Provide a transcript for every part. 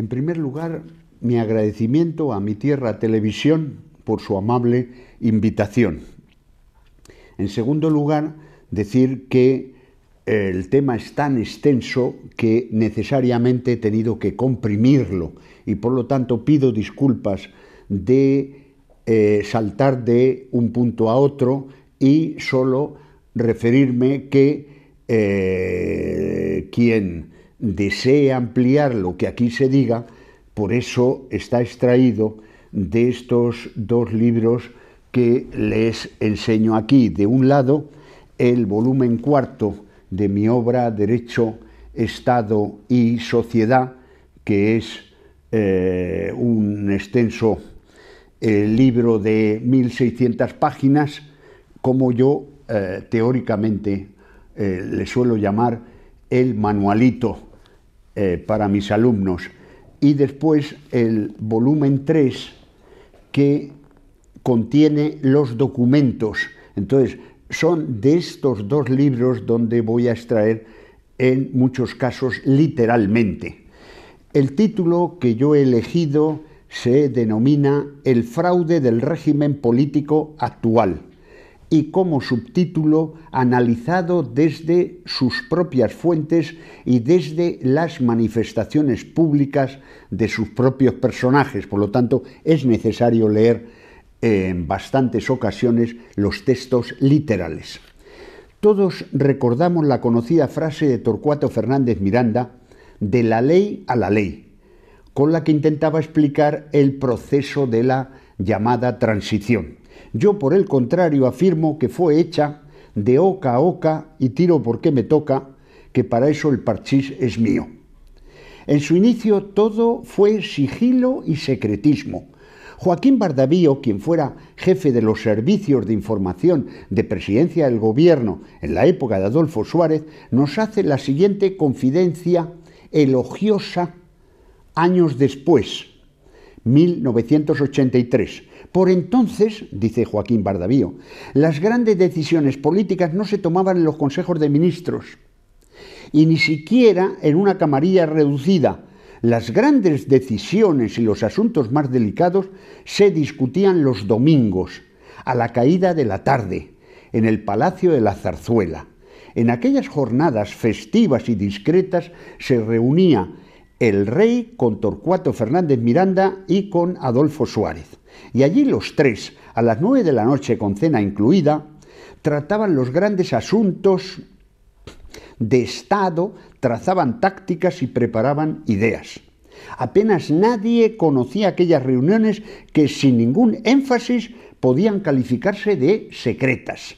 En primer lugar, mi agradecimiento a Mi Tierra Televisión por su amable invitación. En segundo lugar, decir que el tema es tan extenso que necesariamente he tenido que comprimirlo y por lo tanto pido disculpas de saltar de un punto a otro y solo referirme que quien desee ampliar lo que aquí se diga, por eso está extraído de estos dos libros que les enseño aquí. De un lado, el volumen cuarto de mi obra Derecho, Estado y Sociedad, que es un extenso libro de 1600 páginas, como yo teóricamente le suelo llamar el manualito para mis alumnos, y después el volumen 3 que contiene los documentos. Entonces, son de estos dos libros donde voy a extraer en muchos casos literalmente. El título que yo he elegido se denomina El fraude del régimen político actual, y como subtítulo, analizado desde sus propias fuentes y desde las manifestaciones públicas de sus propios personajes. Por lo tanto, es necesario leer en bastantes ocasiones los textos literales. Todos recordamos la conocida frase de Torcuato Fernández Miranda, de la ley a la ley, con la que intentaba explicar el proceso de la llamada transición. Yo, por el contrario, afirmo que fue hecha de oca a oca y tiro porque me toca, que para eso el parchís es mío. En su inicio todo fue sigilo y secretismo. Joaquín Bardavío, quien fuera jefe de los servicios de información de Presidencia del Gobierno en la época de Adolfo Suárez, nos hace la siguiente confidencia elogiosa años después, 1983. Por entonces, dice Joaquín Bardavío, las grandes decisiones políticas no se tomaban en los consejos de ministros y ni siquiera en una camarilla reducida. Las grandes decisiones y los asuntos más delicados se discutían los domingos, a la caída de la tarde, en el Palacio de la Zarzuela. En aquellas jornadas festivas y discretas se reunía el rey con Torcuato Fernández Miranda y con Adolfo Suárez. Y allí los tres, a las 9 de la noche con cena incluida, trataban los grandes asuntos de Estado, trazaban tácticas y preparaban ideas. Apenas nadie conocía aquellas reuniones que sin ningún énfasis podían calificarse de secretas.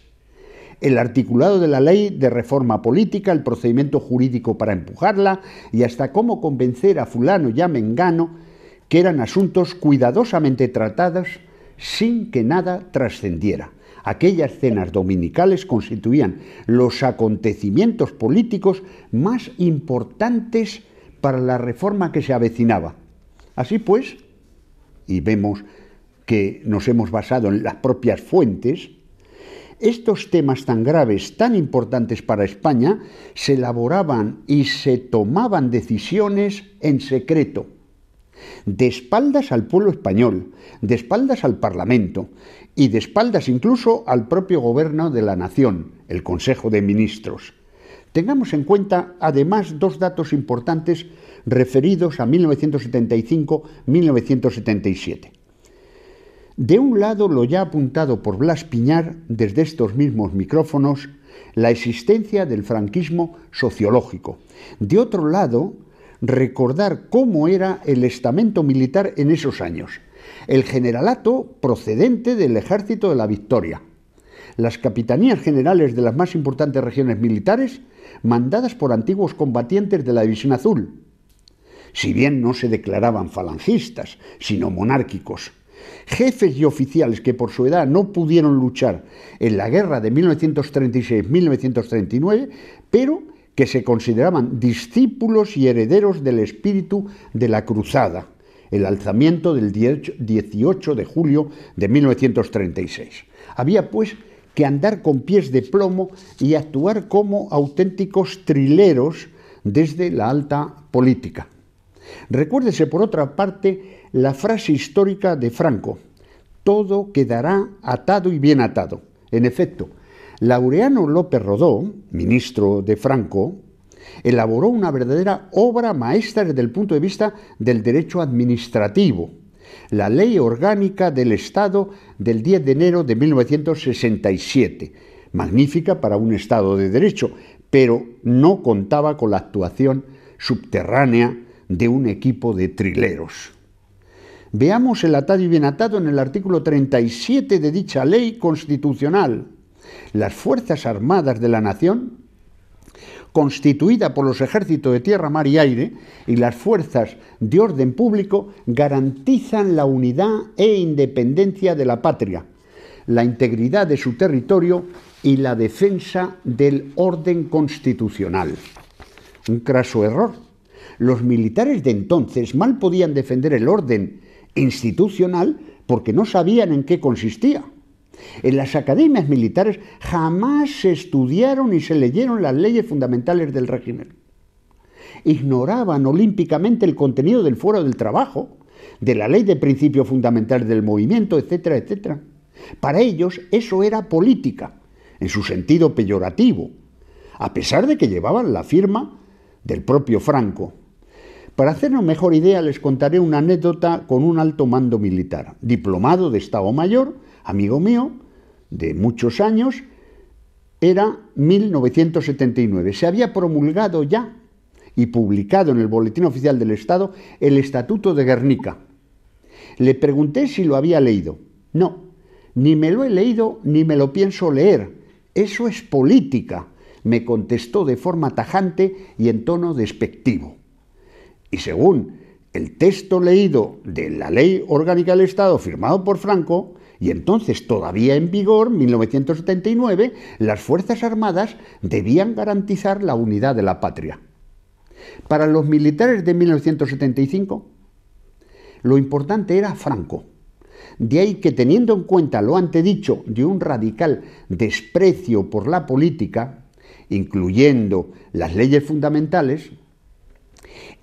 el articulado de la ley de reforma política, el procedimiento jurídico para empujarla y hasta cómo convencer a fulano y a mengano, que eran asuntos cuidadosamente tratados sin que nada trascendiera. Aquellas cenas dominicales constituían los acontecimientos políticos más importantes para la reforma que se avecinaba. Así pues, y vemos que nos hemos basado en las propias fuentes, estos temas tan graves, tan importantes para España, se elaboraban y se tomaban decisiones en secreto, de espaldas al pueblo español, de espaldas al Parlamento y de espaldas incluso al propio gobierno de la nación, el Consejo de Ministros. Tengamos en cuenta, además, dos datos importantes referidos a 1975-1977. De un lado, lo ya apuntado por Blas Piñar desde estos mismos micrófonos, la existencia del franquismo sociológico. De otro lado, recordar cómo era el estamento militar en esos años. El generalato procedente del Ejército de la Victoria. Las capitanías generales de las más importantes regiones militares, mandadas por antiguos combatientes de la División Azul. Si bien no se declaraban falangistas, sino monárquicos. Jefes y oficiales que por su edad no pudieron luchar en la guerra de 1936-1939, pero que se consideraban discípulos y herederos del espíritu de la cruzada, el alzamiento del 18 de julio de 1936. Había, pues, que andar con pies de plomo y actuar como auténticos trileros desde la alta política. Recuérdese, por otra parte, la frase histórica de Franco: todo quedará atado y bien atado. En efecto, Laureano López Rodó, ministro de Franco, elaboró una verdadera obra maestra desde el punto de vista del derecho administrativo, la Ley Orgánica del Estado del 10 de enero de 1967, magnífica para un Estado de Derecho, pero no contaba con la actuación subterránea de un equipo de trileros. Veamos el atado y bien atado en el artículo 37 de dicha ley constitucional. Las Fuerzas Armadas de la Nación, constituida por los ejércitos de tierra, mar y aire, y las fuerzas de orden público, garantizan la unidad e independencia de la patria, la integridad de su territorio y la defensa del orden constitucional. Un craso error. Los militares de entonces mal podían defender el orden institucional porque no sabían en qué consistía. En las academias militares jamás se estudiaron ni se leyeron las leyes fundamentales del régimen. Ignoraban olímpicamente el contenido del Fuero del Trabajo, de la ley de principios fundamentales del movimiento, etcétera, etcétera. Para ellos eso era política, en su sentido peyorativo, a pesar de que llevaban la firma del propio Franco. Para hacernos mejor idea, les contaré una anécdota con un alto mando militar, diplomado de Estado Mayor, amigo mío, de muchos años. Era 1979. Se había promulgado ya y publicado en el Boletín Oficial del Estado el Estatuto de Guernica. Le pregunté si lo había leído. No, ni me lo he leído ni me lo pienso leer. Eso es política, me contestó de forma tajante y en tono despectivo. Y según el texto leído de la Ley Orgánica del Estado firmado por Franco, y entonces todavía en vigor, 1979, las Fuerzas Armadas debían garantizar la unidad de la patria. Para los militares de 1975, lo importante era Franco. De ahí que, teniendo en cuenta lo antedicho de un radical desprecio por la política, incluyendo las leyes fundamentales,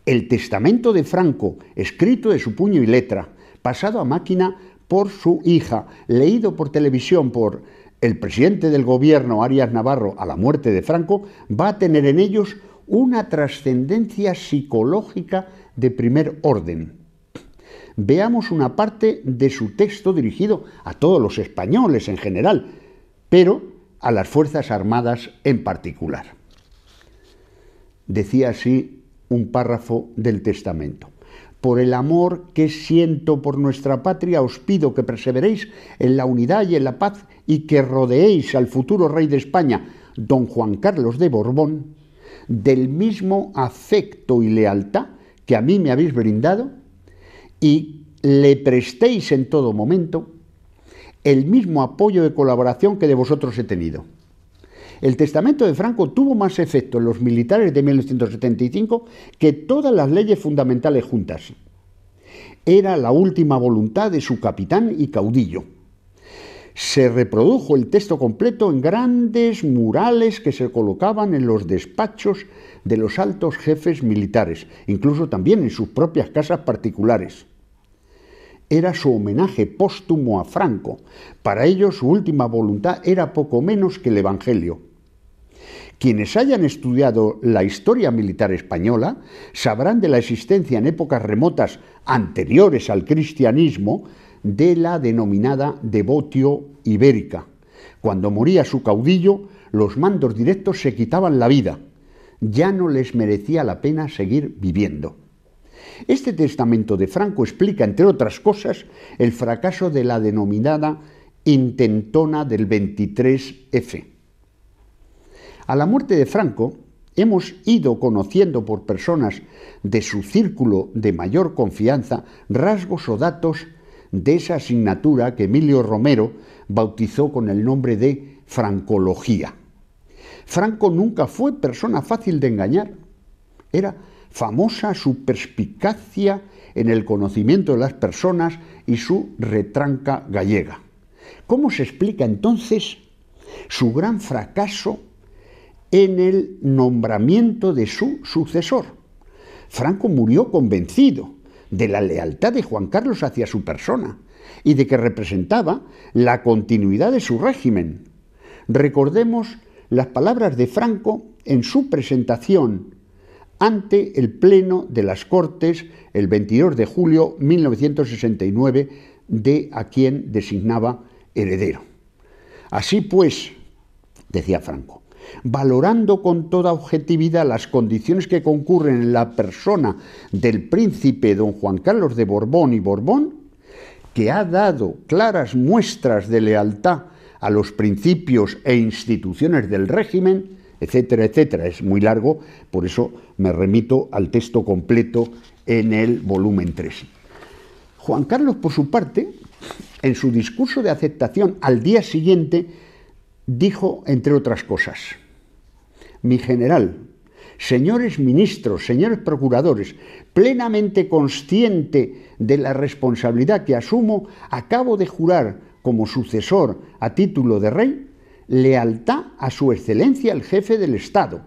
el testamento de Franco, escrito de su puño y letra, pasado a máquina por su hija, leído por televisión por el presidente del gobierno, Arias Navarro, a la muerte de Franco, va a tener en ellos una trascendencia psicológica de primer orden. Veamos una parte de su texto dirigido a todos los españoles en general, pero a las Fuerzas Armadas en particular. Decía así un párrafo del testamento: por el amor que siento por nuestra patria, os pido que perseveréis en la unidad y en la paz y que rodeéis al futuro rey de España, don Juan Carlos de Borbón, del mismo afecto y lealtad que a mí me habéis brindado y le prestéis en todo momento el mismo apoyo y colaboración que de vosotros he tenido. El testamento de Franco tuvo más efecto en los militares de 1975 que todas las leyes fundamentales juntas. Era la última voluntad de su capitán y caudillo. Se reprodujo el texto completo en grandes murales que se colocaban en los despachos de los altos jefes militares, incluso también en sus propias casas particulares. Era su homenaje póstumo a Franco. Para ellos su última voluntad era poco menos que el Evangelio. Quienes hayan estudiado la historia militar española sabrán de la existencia en épocas remotas anteriores al cristianismo de la denominada devotio ibérica. Cuando moría su caudillo, los mandos directos se quitaban la vida. Ya no les merecía la pena seguir viviendo. Este testamento de Franco explica, entre otras cosas, el fracaso de la denominada intentona del 23F. A la muerte de Franco, hemos ido conociendo por personas de su círculo de mayor confianza rasgos o datos de esa asignatura que Emilio Romero bautizó con el nombre de francología. Franco nunca fue persona fácil de engañar. Era famosa su perspicacia en el conocimiento de las personas y su retranca gallega. ¿Cómo se explica entonces su gran fracaso en el nombramiento de su sucesor? Franco murió convencido de la lealtad de Juan Carlos hacia su persona y de que representaba la continuidad de su régimen. Recordemos las palabras de Franco en su presentación ante el Pleno de las Cortes el 22 de julio de 1969, de a quien designaba heredero. Así pues, decía Franco, valorando con toda objetividad las condiciones que concurren en la persona del príncipe don Juan Carlos de Borbón y Borbón, que ha dado claras muestras de lealtad a los principios e instituciones del régimen, etcétera, etcétera. Es muy largo, por eso me remito al texto completo en el volumen 3. Juan Carlos, por su parte, en su discurso de aceptación al día siguiente, dijo, entre otras cosas: mi general, señores ministros, señores procuradores, plenamente consciente de la responsabilidad que asumo, acabo de jurar como sucesor a título de rey lealtad a su excelencia el jefe del Estado.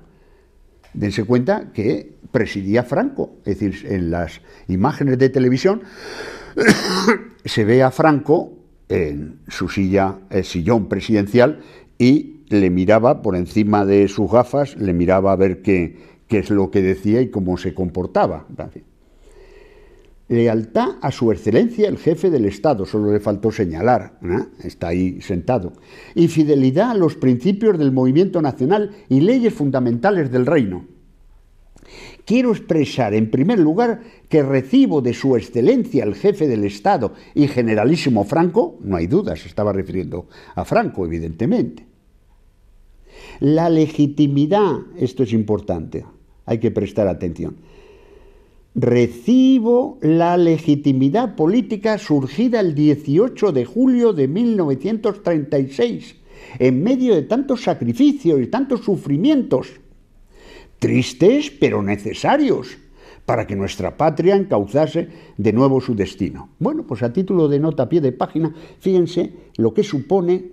Dense cuenta que presidía Franco, es decir, en las imágenes de televisión se ve a Franco en su sillón presidencial, y le miraba por encima de sus gafas, le miraba a ver qué es lo que decía y cómo se comportaba. Lealtad a su excelencia el jefe del Estado, solo le faltó señalar, está ahí sentado, y fidelidad a los principios del movimiento nacional y leyes fundamentales del reino. Quiero expresar, en primer lugar, que recibo de su excelencia el jefe del Estado y generalísimo Franco, no hay duda, se estaba refiriendo a Franco, evidentemente, la legitimidad, esto es importante, hay que prestar atención. Recibo la legitimidad política surgida el 18 de julio de 1936, en medio de tantos sacrificios y tantos sufrimientos, tristes pero necesarios, para que nuestra patria encauzase de nuevo su destino. Bueno, pues a título de nota a pie de página, fíjense lo que supone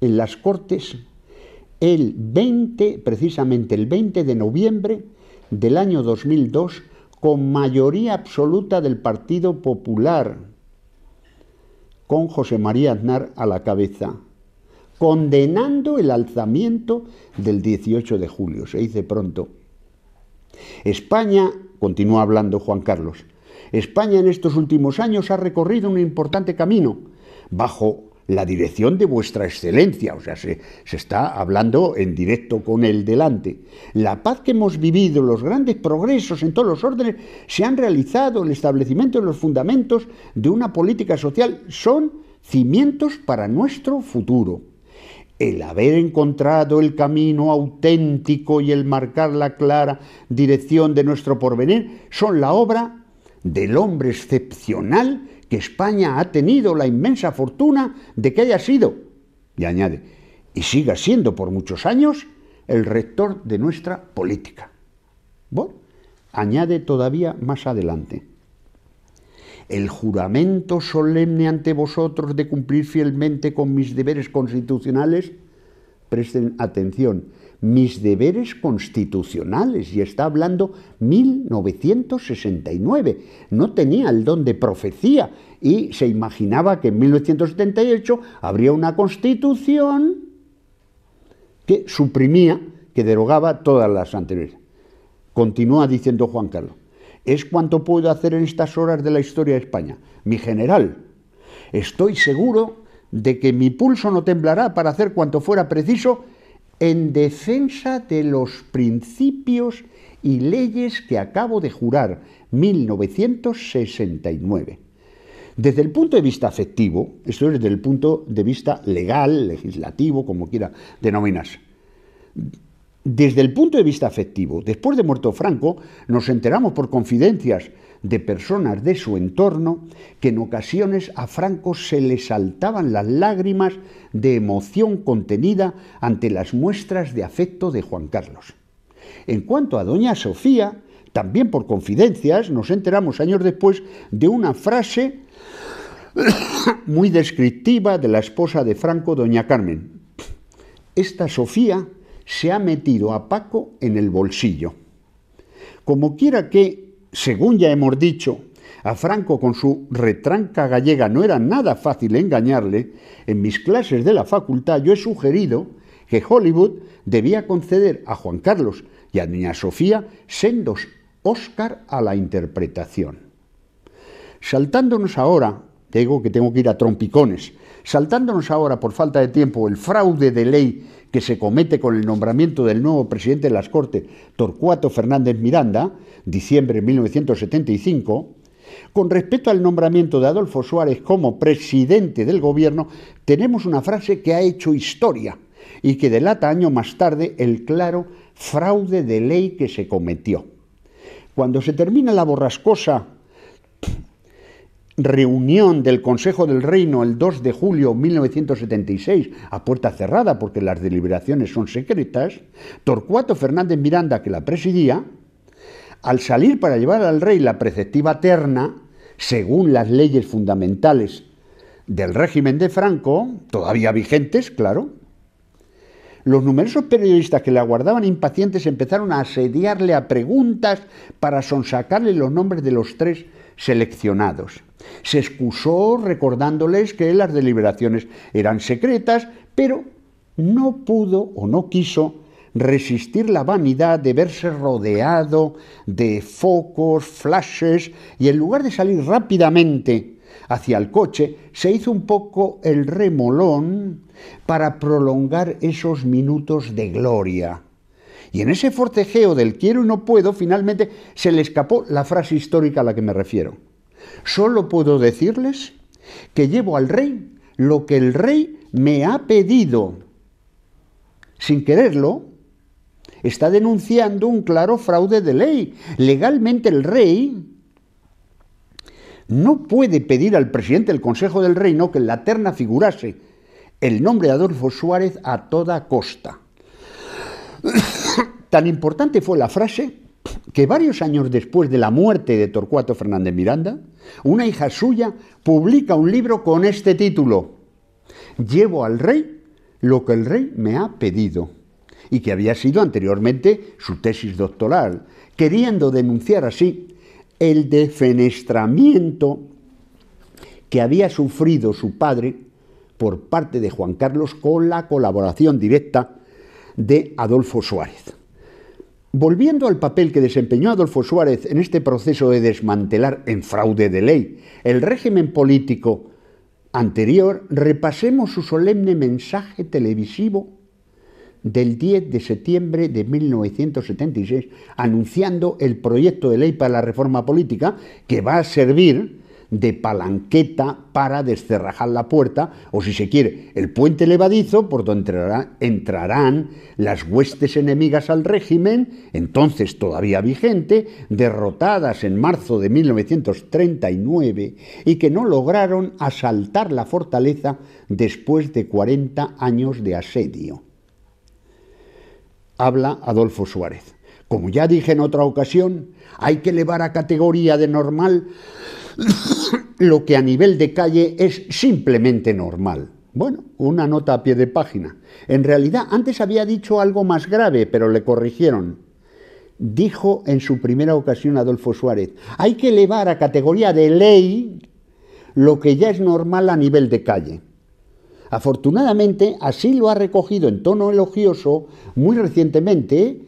en las Cortes precisamente el 20 de noviembre del año 2002, con mayoría absoluta del Partido Popular, con José María Aznar a la cabeza, condenando el alzamiento del 18 de julio. Se dice pronto. España, continúa hablando Juan Carlos, España en estos últimos años ha recorrido un importante camino bajo la dirección de vuestra excelencia, o sea, se está hablando en directo con él delante. La paz que hemos vivido, los grandes progresos en todos los órdenes se han realizado, el establecimiento de los fundamentos de una política social son cimientos para nuestro futuro. El haber encontrado el camino auténtico y el marcar la clara dirección de nuestro porvenir son la obra del hombre excepcional que España ha tenido la inmensa fortuna de que haya sido, y añade, y siga siendo por muchos años, el rector de nuestra política. Bueno, añade todavía más adelante. El juramento solemne ante vosotros de cumplir fielmente con mis deberes constitucionales, presten atención, mis deberes constitucionales, y está hablando 1969, no tenía el don de profecía y se imaginaba que en 1978 habría una constitución que suprimía, que derogaba todas las anteriores. Continúa diciendo Juan Carlos, es cuanto puedo hacer en estas horas de la historia de España. Mi general, estoy seguro de que mi pulso no temblará para hacer cuanto fuera preciso en defensa de los principios y leyes que acabo de jurar, 1969. Desde el punto de vista afectivo, esto es desde el punto de vista legal, legislativo, como quiera denominarse. Desde el punto de vista afectivo, después de muerto Franco, nos enteramos por confidencias de personas de su entorno que en ocasiones a Franco se le saltaban las lágrimas de emoción contenida ante las muestras de afecto de Juan Carlos. En cuanto a doña Sofía, también por confidencias nos enteramos años después de una frase muy descriptiva de la esposa de Franco, doña Carmen. Esta Sofía se ha metido a Paco en el bolsillo. Como quiera que, según ya hemos dicho, a Franco con su retranca gallega no era nada fácil engañarle, en mis clases de la facultad yo he sugerido que Hollywood debía conceder a Juan Carlos y a doña Sofía sendos Oscar a la interpretación. Saltándonos ahora, te digo que tengo que ir a trompicones, saltándonos ahora por falta de tiempo el fraude de ley que se comete con el nombramiento del nuevo presidente de las Cortes, Torcuato Fernández Miranda, diciembre de 1975, con respecto al nombramiento de Adolfo Suárez como presidente del gobierno, tenemos una frase que ha hecho historia y que delata años más tarde el claro fraude de ley que se cometió. Cuando se termina la borrascosa reunión del Consejo del Reino el 2 de julio de 1976 a puerta cerrada porque las deliberaciones son secretas, Torcuato Fernández Miranda, que la presidía, al salir para llevar al rey la preceptiva terna, según las leyes fundamentales del régimen de Franco, todavía vigentes, claro, los numerosos periodistas que le aguardaban impacientes empezaron a asediarle a preguntas para sonsacarle los nombres de los tres seleccionados. Se excusó recordándoles que las deliberaciones eran secretas, pero no pudo o no quiso resistir la vanidad de verse rodeado de focos, flashes, y en lugar de salir rápidamente hacia el coche, se hizo un poco el remolón para prolongar esos minutos de gloria. Y en ese forcejeo del quiero y no puedo, finalmente se le escapó la frase histórica a la que me refiero. Solo puedo decirles que llevo al rey lo que el rey me ha pedido. Sin quererlo, está denunciando un claro fraude de ley. Legalmente el rey no puede pedir al presidente del Consejo del Reino que en la terna figurase el nombre de Adolfo Suárez a toda costa. Tan importante fue la frase que varios años después de la muerte de Torcuato Fernández Miranda, una hija suya publica un libro con este título: Llevo al rey lo que el rey me ha pedido, y que había sido anteriormente su tesis doctoral, queriendo denunciar así el defenestramiento que había sufrido su padre por parte de Juan Carlos con la colaboración directa de Adolfo Suárez. Volviendo al papel que desempeñó Adolfo Suárez en este proceso de desmantelar en fraude de ley el régimen político anterior, repasemos su solemne mensaje televisivo del 10 de septiembre de 1976, anunciando el proyecto de ley para la reforma política que va a servir de palanqueta para descerrajar la puerta, o si se quiere, el puente levadizo por donde entrarán las huestes enemigas al régimen, entonces todavía vigente, derrotadas en marzo de 1939 y que no lograron asaltar la fortaleza después de 40 años de asedio. Habla Adolfo Suárez. Como ya dije en otra ocasión, hay que elevar a categoría de normal lo que a nivel de calle es simplemente normal. Bueno, una nota a pie de página. En realidad, antes había dicho algo más grave, pero le corrigieron. Dijo en su primera ocasión Adolfo Suárez, hay que elevar a categoría de ley lo que ya es normal a nivel de calle. Afortunadamente, así lo ha recogido en tono elogioso muy recientemente,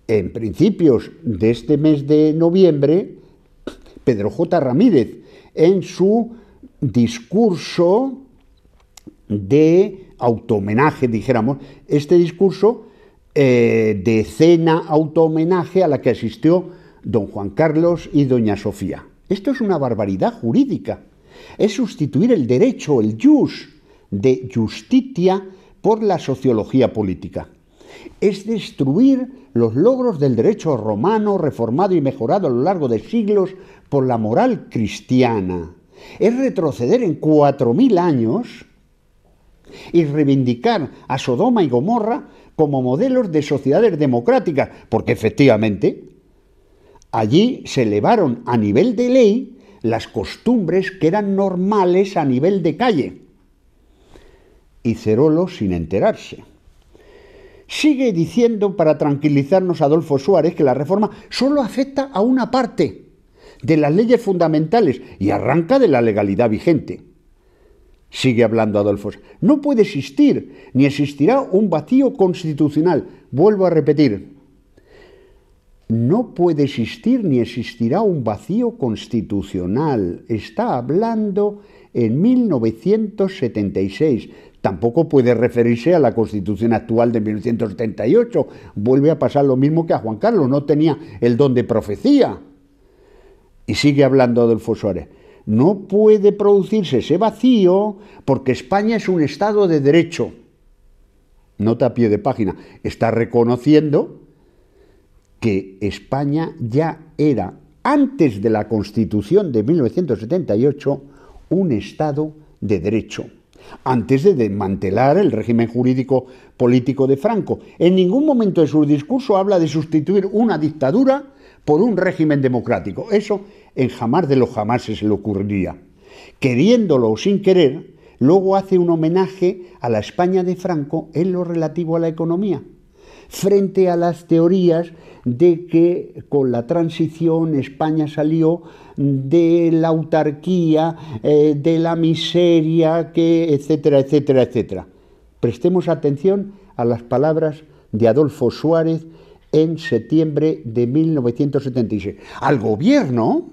en principios de este mes de noviembre, Pedro J. Ramírez, en su discurso de autohomenaje, dijéramos, este discurso de cena autohomenaje a la que asistió don Juan Carlos y doña Sofía. Esto es una barbaridad jurídica. Es sustituir el derecho, el jus, de justitia por la sociología política. Es destruir los logros del derecho romano, reformado y mejorado a lo largo de siglos por la moral cristiana. Es retroceder en 4000 años y reivindicar a Sodoma y Gomorra como modelos de sociedades democráticas, porque efectivamente allí se elevaron a nivel de ley las costumbres que eran normales a nivel de calle. Y Cerolo sin enterarse. Sigue diciendo, para tranquilizarnos, Adolfo Suárez, que la reforma solo afecta a una parte de las leyes fundamentales y arranca de la legalidad vigente. Sigue hablando Adolfo. No puede existir, ni existirá un vacío constitucional. Vuelvo a repetir. No puede existir ni existirá un vacío constitucional. Está hablando en 1976. Tampoco puede referirse a la Constitución actual de 1978. Vuelve a pasar lo mismo que a Juan Carlos. No tenía el don de profecía. Y sigue hablando Adolfo Suárez. No puede producirse ese vacío porque España es un Estado de derecho. Nota a pie de página. Está reconociendo que España ya era, antes de la Constitución de 1978, un Estado de derecho. Antes de desmantelar el régimen jurídico político de Franco. En ningún momento de su discurso habla de sustituir una dictadura por un régimen democrático. Eso en jamás de los jamases se le ocurriría. Queriéndolo o sin querer, luego hace un homenaje a la España de Franco en lo relativo a la economía, frente a las teorías de que con la transición España salió de la autarquía, de la miseria, etcétera, etcétera, etcétera. Prestemos atención a las palabras de Adolfo Suárez en septiembre de 1976. Al gobierno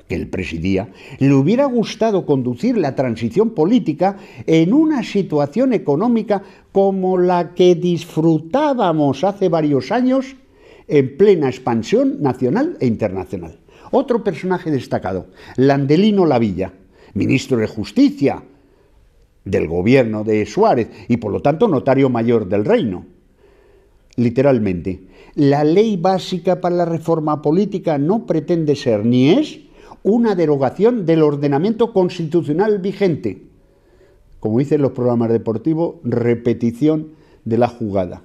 que él presidía, le hubiera gustado conducir la transición política en una situación económica como la que disfrutábamos hace varios años en plena expansión nacional e internacional. Otro personaje destacado, Landelino Lavilla, ministro de Justicia del gobierno de Suárez y por lo tanto notario mayor del reino. Literalmente, la ley básica para la reforma política no pretende ser ni es una derogación del ordenamiento constitucional vigente. Como dicen los programas deportivos, repetición de la jugada.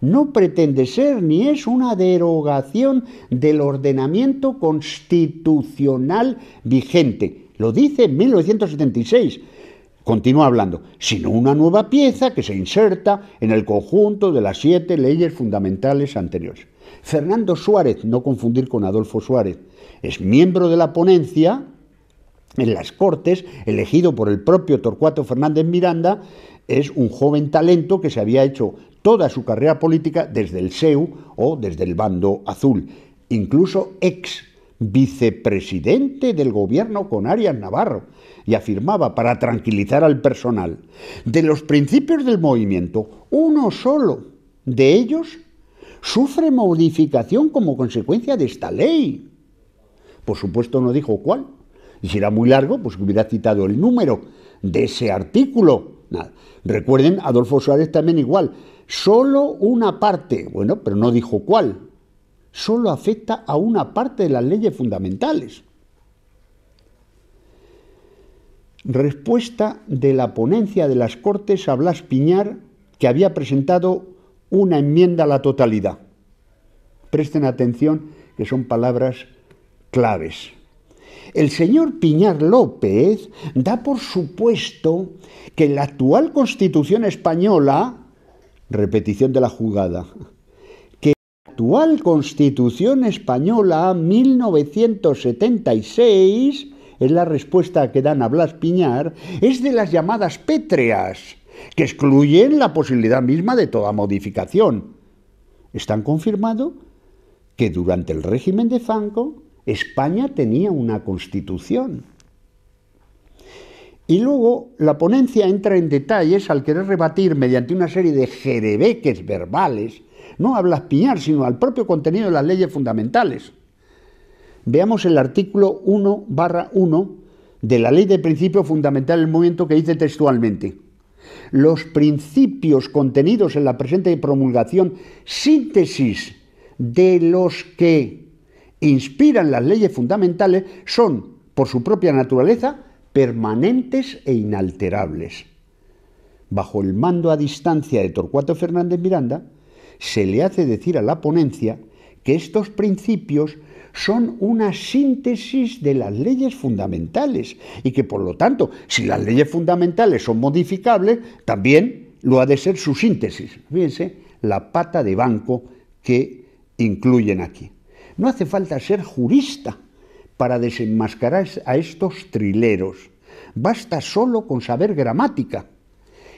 No pretende ser ni es una derogación del ordenamiento constitucional vigente. Lo dice en 1976. Continúa hablando, sino una nueva pieza que se inserta en el conjunto de las 7 leyes fundamentales anteriores. Fernando Suárez, no confundir con Adolfo Suárez, es miembro de la ponencia en las Cortes, elegido por el propio Torcuato Fernández Miranda. Es un joven talento que se había hecho toda su carrera política desde el SEU o desde el bando azul, incluso ex vicepresidente del gobierno con Arias Navarro, y afirmaba, para tranquilizar al personal, de los principios del movimiento, uno solo de ellos sufre modificación como consecuencia de esta ley. Por supuesto no dijo cuál, y si era muy largo, pues hubiera citado el número de ese artículo. Nada. Recuerden, Adolfo Suárez también igual, solo una parte, bueno, pero no dijo cuál, solo afecta a una parte de las leyes fundamentales. Respuesta de la ponencia de las Cortes a Blas Piñar, que había presentado una enmienda a la totalidad. Presten atención, que son palabras claves. El señor Piñar López da por supuesto que la actual Constitución española, repetición de la jugada, que la actual Constitución española 1976, es la respuesta que dan a Blas Piñar, es de las llamadas pétreas, que excluyen la posibilidad misma de toda modificación. Están confirmado que durante el régimen de Franco España tenía una Constitución. Y luego la ponencia entra en detalles al querer rebatir mediante una serie de jerebeques verbales, no a Blas Piñar, sino al propio contenido de las leyes fundamentales. Veamos el artículo 1/1 de la Ley de Principios Fundamentales del Movimiento, que dice textualmente: los principios contenidos en la presente promulgación, síntesis de los que inspiran las leyes fundamentales, son, por su propia naturaleza, permanentes e inalterables. Bajo el mando a distancia de Torcuato Fernández Miranda, se le hace decir a la ponencia que estos principios son una síntesis de las leyes fundamentales y que, por lo tanto, si las leyes fundamentales son modificables, también lo ha de ser su síntesis. Fíjense la pata de banco que incluyen aquí. No hace falta ser jurista para desenmascarar a estos trileros. Basta solo con saber gramática.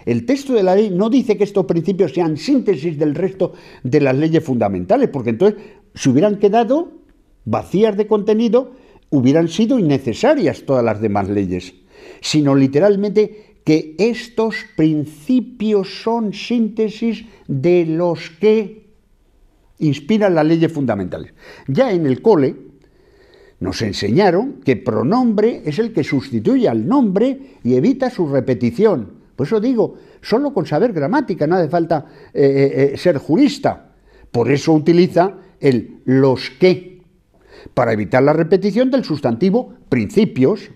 El texto de la ley no dice que estos principios sean síntesis del resto de las leyes fundamentales, porque entonces, si hubieran quedado vacías de contenido, hubieran sido innecesarias todas las demás leyes, sino literalmente que estos principios son síntesis de los que inspiran las leyes fundamentales. Ya en el cole nos enseñaron que pronombre es el que sustituye al nombre y evita su repetición. Por eso digo, solo con saber gramática, no hace falta ser jurista. Por eso utiliza el los que, para evitar la repetición del sustantivo principios.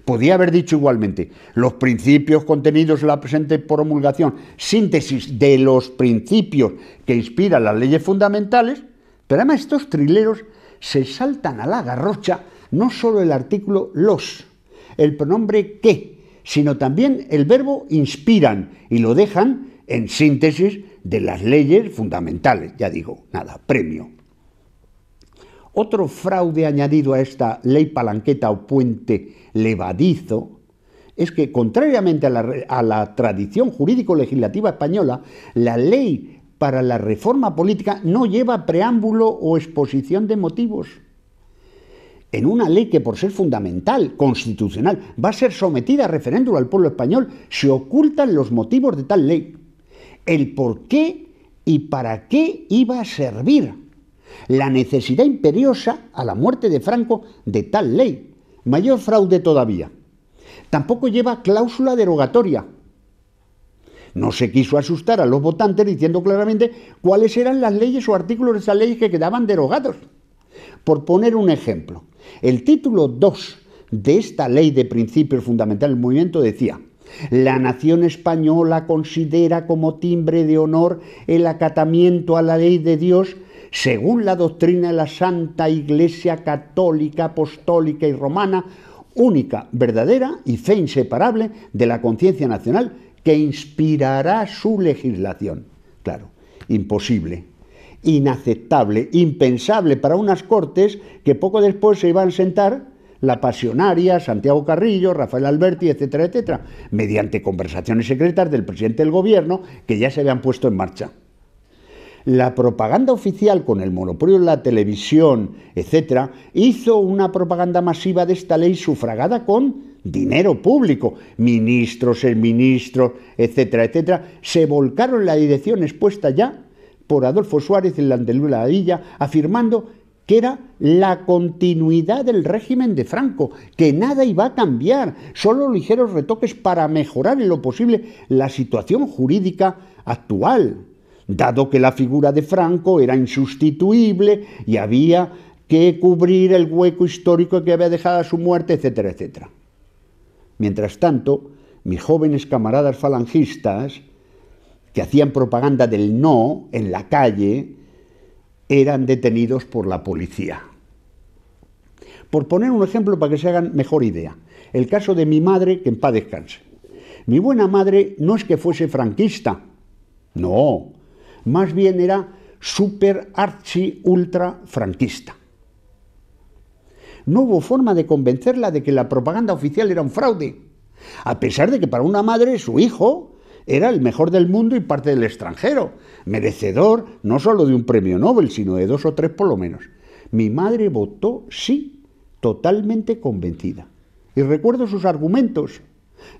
Podía haber dicho igualmente, los principios contenidos en la presente promulgación, síntesis de los principios que inspiran las leyes fundamentales, pero además estos trileros se saltan a la garrocha no solo el artículo los, el pronombre que, sino también el verbo inspiran, y lo dejan en síntesis de las leyes fundamentales. Ya digo, nada, premio. Otro fraude añadido a esta ley palanqueta o puente levadizo es que, contrariamente a la tradición jurídico-legislativa española, la ley para la reforma política no lleva preámbulo o exposición de motivos. En una ley que, por ser fundamental, constitucional, va a ser sometida a referéndum al pueblo español, se ocultan los motivos de tal ley, el por qué y para qué iba a servir, la necesidad imperiosa a la muerte de Franco de tal ley. Mayor fraude todavía. Tampoco lleva cláusula derogatoria. No se quiso asustar a los votantes diciendo claramente cuáles eran las leyes o artículos de esas leyes que quedaban derogados. Por poner un ejemplo, el título 2 de esta Ley de Principios Fundamentales del Movimiento decía: la nación española considera como timbre de honor el acatamiento a la ley de Dios según la doctrina de la Santa Iglesia Católica, Apostólica y Romana, única, verdadera y fe inseparable de la conciencia nacional, que inspirará su legislación. Claro, imposible, inaceptable, impensable para unas Cortes que poco después se iban a sentar la Pasionaria, Santiago Carrillo, Rafael Alberti, etcétera, etcétera, mediante conversaciones secretas del presidente del gobierno que ya se habían puesto en marcha. La propaganda oficial, con el monopolio de la televisión, etcétera, hizo una propaganda masiva de esta ley sufragada con dinero público. Ministros, exministros, etcétera, etcétera, se volcaron en la dirección expuesta ya por Adolfo Suárez en la Ladilla, afirmando que era la continuidad del régimen de Franco, que nada iba a cambiar, solo ligeros retoques para mejorar en lo posible la situación jurídica actual, dado que la figura de Franco era insustituible y había que cubrir el hueco histórico que había dejado a su muerte, etcétera, etcétera. Mientras tanto, mis jóvenes camaradas falangistas, que hacían propaganda del no en la calle, eran detenidos por la policía. Por poner un ejemplo para que se hagan mejor idea, el caso de mi madre, que en paz descanse. Mi buena madre no es que fuese franquista, no, más bien era súper archi ultra franquista. No hubo forma de convencerla de que la propaganda oficial era un fraude, a pesar de que para una madre su hijo era el mejor del mundo y parte del extranjero, merecedor no solo de un premio Nobel, sino de 2 o 3 por lo menos. Mi madre votó sí, totalmente convencida. Y recuerdo sus argumentos.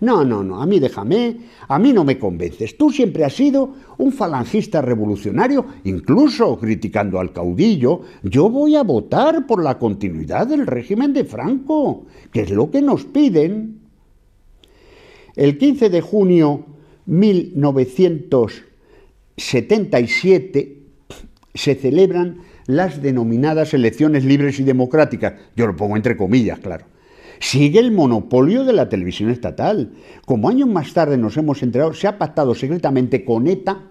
No, a mí déjame, a mí no me convences. Tú siempre has sido un falangista revolucionario, incluso criticando al caudillo. Yo voy a votar por la continuidad del régimen de Franco, que es lo que nos piden. El 15 de junio 1977 se celebran las denominadas elecciones libres y democráticas. Yo lo pongo entre comillas, claro. Sigue el monopolio de la televisión estatal. Como años más tarde nos hemos enterado, se ha pactado secretamente con ETA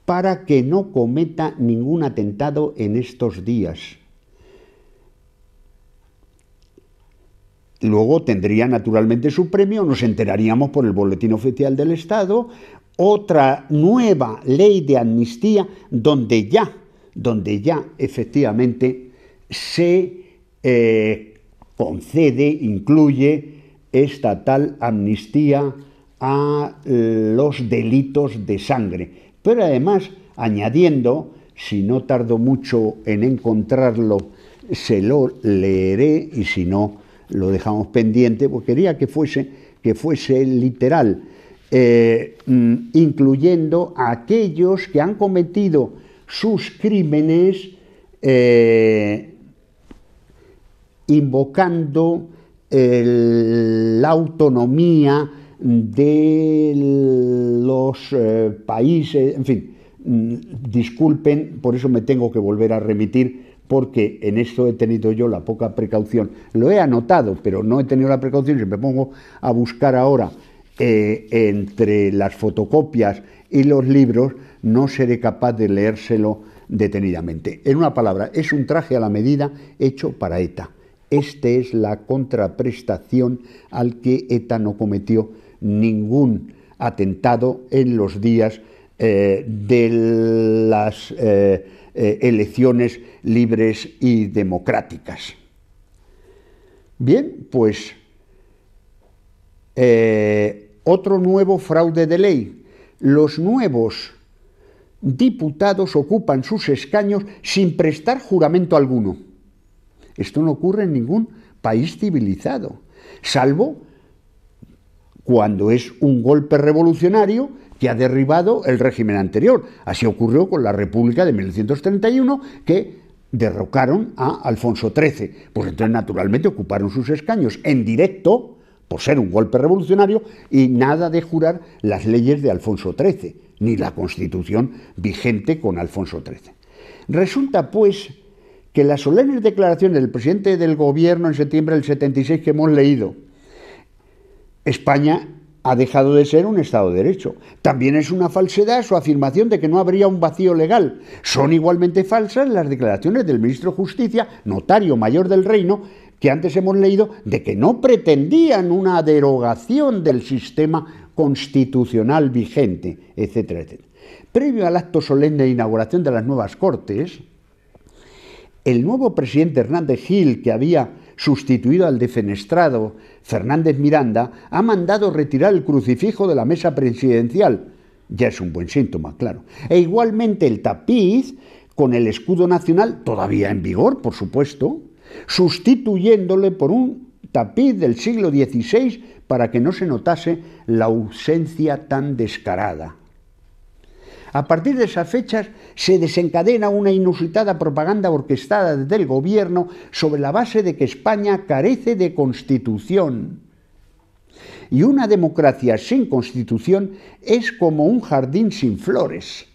para que no cometa ningún atentado en estos días. Luego tendría naturalmente su premio, nos enteraríamos por el Boletín Oficial del Estado, otra nueva ley de amnistía donde ya efectivamente se concede, incluye esta tal amnistía a los delitos de sangre. Pero además añadiendo, si no tardo mucho en encontrarlo, se lo leeré y si no lo dejamos pendiente, porque quería que fuese literal, incluyendo a aquellos que han cometido sus crímenes invocando la autonomía de los países, en fin, disculpen, por eso me tengo que volver a remitir, porque en esto he tenido yo la poca precaución. Lo he anotado, pero no he tenido la precaución. Si me pongo a buscar ahora entre las fotocopias y los libros, no seré capaz de leérselo detenidamente. En una palabra, es un traje a la medida hecho para ETA. Este es la contraprestación al que ETA no cometió ningún atentado en los días de las elecciones libres y democráticas. Bien, pues otro nuevo fraude de ley. Los nuevos diputados ocupan sus escaños sin prestar juramento alguno. Esto no ocurre en ningún país civilizado, salvo cuando es un golpe revolucionario que ha derribado el régimen anterior. Así ocurrió con la República de 1931, que derrocaron a Alfonso XIII. Pues entonces, naturalmente, ocuparon sus escaños en directo, por ser un golpe revolucionario, y nada de jurar las leyes de Alfonso XIII, ni la Constitución vigente con Alfonso XIII. Resulta, pues, que las solemnes declaraciones del presidente del gobierno en septiembre del 76 que hemos leído, España ha dejado de ser un Estado de Derecho. También es una falsedad su afirmación de que no habría un vacío legal. Son igualmente falsas las declaraciones del ministro de Justicia, notario mayor del reino, que antes hemos leído, de que no pretendían una derogación del sistema constitucional vigente, etcétera, etcétera. Previo al acto solemne de inauguración de las nuevas Cortes, el nuevo presidente Hernández Gil, que había sustituido al defenestrado Fernández Miranda, ha mandado retirar el crucifijo de la mesa presidencial. Ya es un buen síntoma, claro. E igualmente el tapiz, con el escudo nacional todavía en vigor, por supuesto, sustituyéndole por un tapiz del siglo XVI para que no se notase la ausencia tan descarada. A partir de esas fechas se desencadena una inusitada propaganda orquestada desde el gobierno sobre la base de que España carece de constitución. Y una democracia sin constitución es como un jardín sin flores.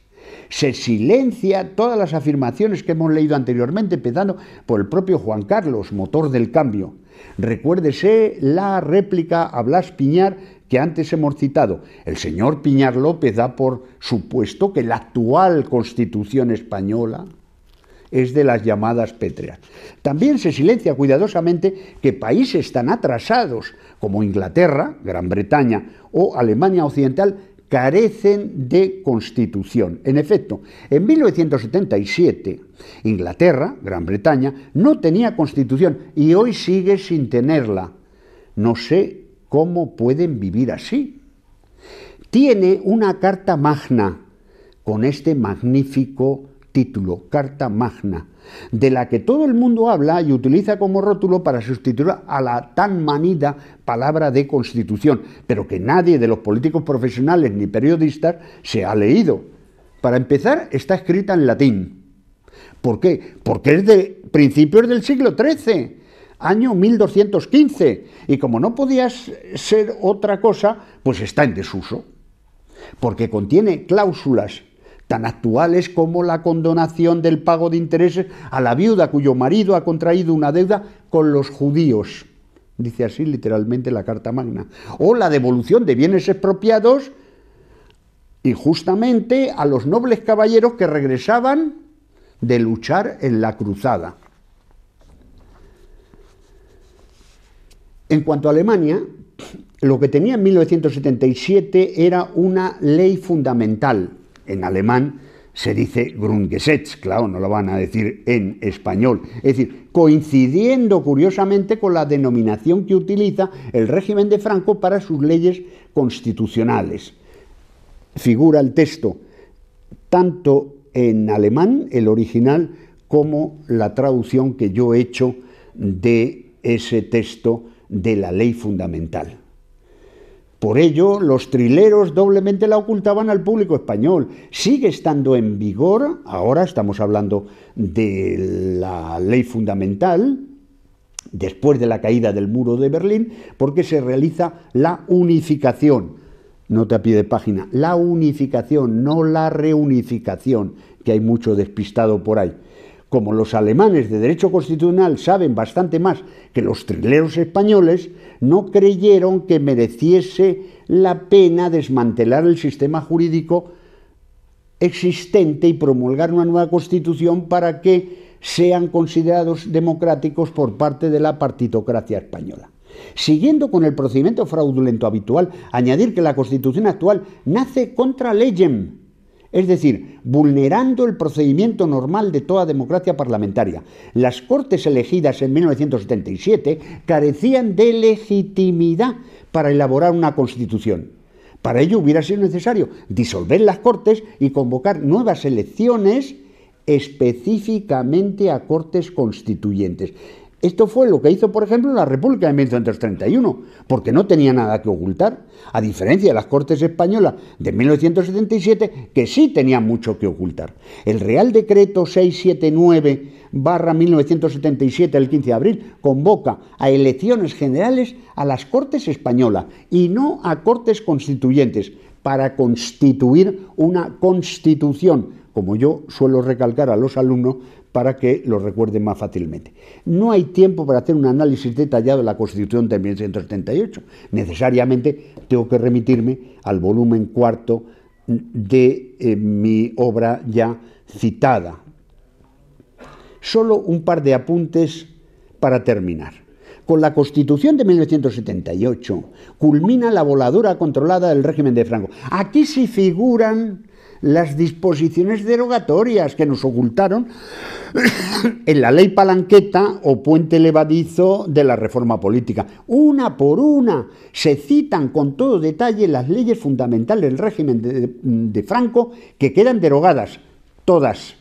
Se silencia todas las afirmaciones que hemos leído anteriormente, empezando por el propio Juan Carlos, motor del cambio. Recuérdese la réplica a Blas Piñar que antes hemos citado. El señor Piñar López da por supuesto que la actual Constitución española es de las llamadas pétreas. También se silencia cuidadosamente que países tan atrasados como Inglaterra, Gran Bretaña o Alemania Occidental carecen de constitución. En efecto, en 1977, Inglaterra, Gran Bretaña, no tenía constitución y hoy sigue sin tenerla. No sé cómo pueden vivir así. Tiene una Carta Magna, con este magnífico título, Carta Magna, de la que todo el mundo habla y utiliza como rótulo para sustituir a la tan manida palabra de Constitución, pero que nadie de los políticos profesionales ni periodistas se ha leído. Para empezar, está escrita en latín. ¿Por qué? Porque es de principios del siglo XIII, año 1215, y como no podía ser otra cosa, pues está en desuso, porque contiene cláusulas tan actuales como la condonación del pago de intereses a la viuda cuyo marido ha contraído una deuda con los judíos, dice así literalmente la Carta Magna, o la devolución de bienes expropiados injustamente a los nobles caballeros que regresaban de luchar en la cruzada. En cuanto a Alemania, lo que tenía en 1977 era una ley fundamental. En alemán se dice Grundgesetz, claro, no lo van a decir en español. Es decir, coincidiendo curiosamente con la denominación que utiliza el régimen de Franco para sus leyes constitucionales. Figura el texto tanto en alemán, el original, como la traducción que yo he hecho de ese texto de la ley fundamental. Por ello, los trileros doblemente la ocultaban al público español. Sigue estando en vigor, ahora estamos hablando de la ley fundamental, después de la caída del muro de Berlín, porque se realiza la unificación. Nota a pie de página, la unificación, no la reunificación, que hay mucho despistado por ahí. Como los alemanes de derecho constitucional saben bastante más que los trileros españoles, no creyeron que mereciese la pena desmantelar el sistema jurídico existente y promulgar una nueva constitución para que sean considerados democráticos por parte de la partitocracia española. Siguiendo con el procedimiento fraudulento habitual, añadir que la constitución actual nace contra legem, es decir, vulnerando el procedimiento normal de toda democracia parlamentaria. Las Cortes elegidas en 1977 carecían de legitimidad para elaborar una Constitución. Para ello hubiera sido necesario disolver las Cortes y convocar nuevas elecciones específicamente a Cortes constituyentes. Esto fue lo que hizo, por ejemplo, la República de 1931, porque no tenía nada que ocultar, a diferencia de las Cortes Españolas de 1977, que sí tenían mucho que ocultar. El Real Decreto 679/1977, del 15 de abril, convoca a elecciones generales a las Cortes Españolas y no a Cortes Constituyentes, para constituir una Constitución, como yo suelo recalcar a los alumnos, para que lo recuerden más fácilmente. No hay tiempo para hacer un análisis detallado de la Constitución de 1978. Necesariamente tengo que remitirme al volumen 4 de mi obra ya citada. Solo un par de apuntes para terminar. Con la Constitución de 1978 culmina la voladura controlada del régimen de Franco. Aquí sí figuran las disposiciones derogatorias que nos ocultaron en la ley Palanqueta o puente levadizo de la reforma política. Una por una se citan con todo detalle las leyes fundamentales del régimen de Franco que quedan derogadas, todas,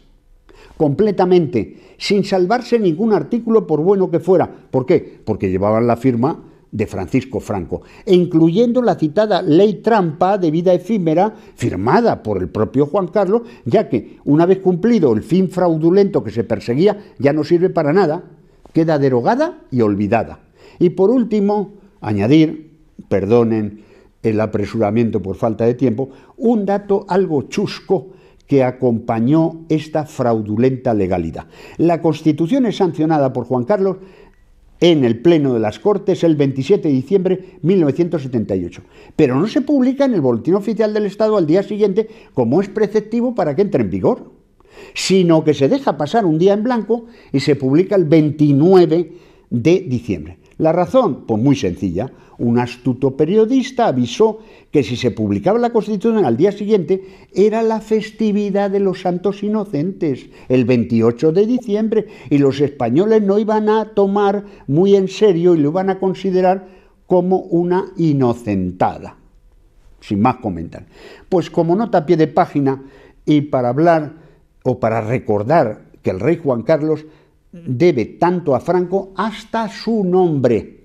completamente, sin salvarse ningún artículo por bueno que fuera. ¿Por qué? Porque llevaban la firma de Francisco Franco, e incluyendo la citada ley trampa de vida efímera firmada por el propio Juan Carlos, ya que una vez cumplido el fin fraudulento que se perseguía ya no sirve para nada, queda derogada y olvidada. Y por último, añadir, perdonen el apresuramiento por falta de tiempo, un dato algo chusco que acompañó esta fraudulenta legalidad. La Constitución es sancionada por Juan Carlos en el Pleno de las Cortes el 27 de diciembre de 1978, pero no se publica en el Boletín Oficial del Estado al día siguiente, como es preceptivo para que entre en vigor, sino que se deja pasar un día en blanco y se publica el 29 de diciembre. La razón, pues muy sencilla. Un astuto periodista avisó que si se publicaba la Constitución al día siguiente era la festividad de los Santos Inocentes, el 28 de diciembre, y los españoles no iban a tomar muy en serio y lo iban a considerar como una inocentada. Sin más comentar. Pues como nota a pie de página y para hablar o para recordar que el rey Juan Carlos debe tanto a Franco hasta su nombre.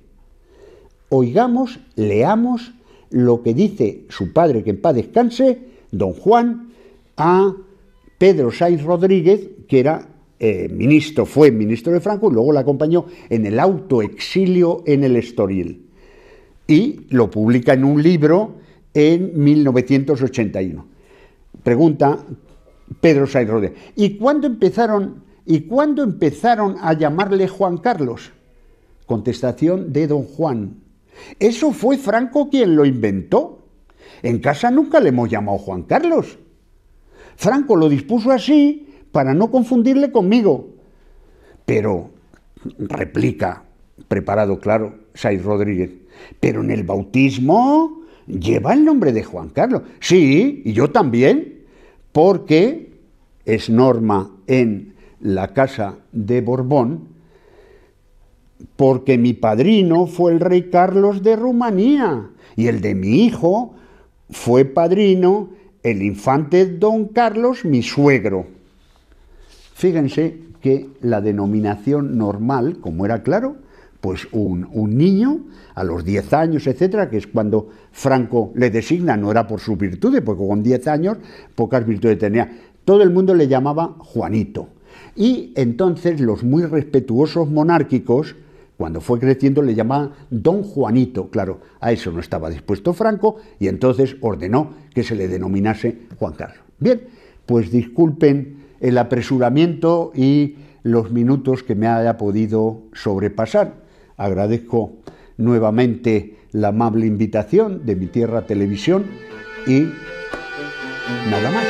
Oigamos, leamos lo que dice su padre, que en paz descanse, don Juan, a Pedro Sáenz Rodríguez, que era fue ministro de Franco y luego le acompañó en el autoexilio en el Estoril. Y lo publica en un libro en 1981. Pregunta Pedro Sáenz Rodríguez, ¿y cuándo empezaron a llamarle Juan Carlos? Contestación de don Juan. Eso fue Franco quien lo inventó. En casa nunca le hemos llamado Juan Carlos. Franco lo dispuso así para no confundirle conmigo. Pero, replica, preparado claro, Sáenz Rodríguez, pero en el bautismo lleva el nombre de Juan Carlos. Sí, y yo también, porque es norma en la Casa de Borbón, porque mi padrino fue el rey Carlos de Rumanía y el de mi hijo fue padrino el infante don Carlos, mi suegro. Fíjense que la denominación normal, como era claro, pues un niño a los 10 años, etcétera, que es cuando Franco le designa, no era por sus virtudes, porque con 10 años pocas virtudes tenía, todo el mundo le llamaba Juanito. Y entonces los muy respetuosos monárquicos, cuando fue creciendo, le llamaban don Juanito. Claro, a eso no estaba dispuesto Franco y entonces ordenó que se le denominase Juan Carlos. Bien, pues disculpen el apresuramiento y los minutos que me haya podido sobrepasar. Agradezco nuevamente la amable invitación de Mi Tierra Televisión y nada más.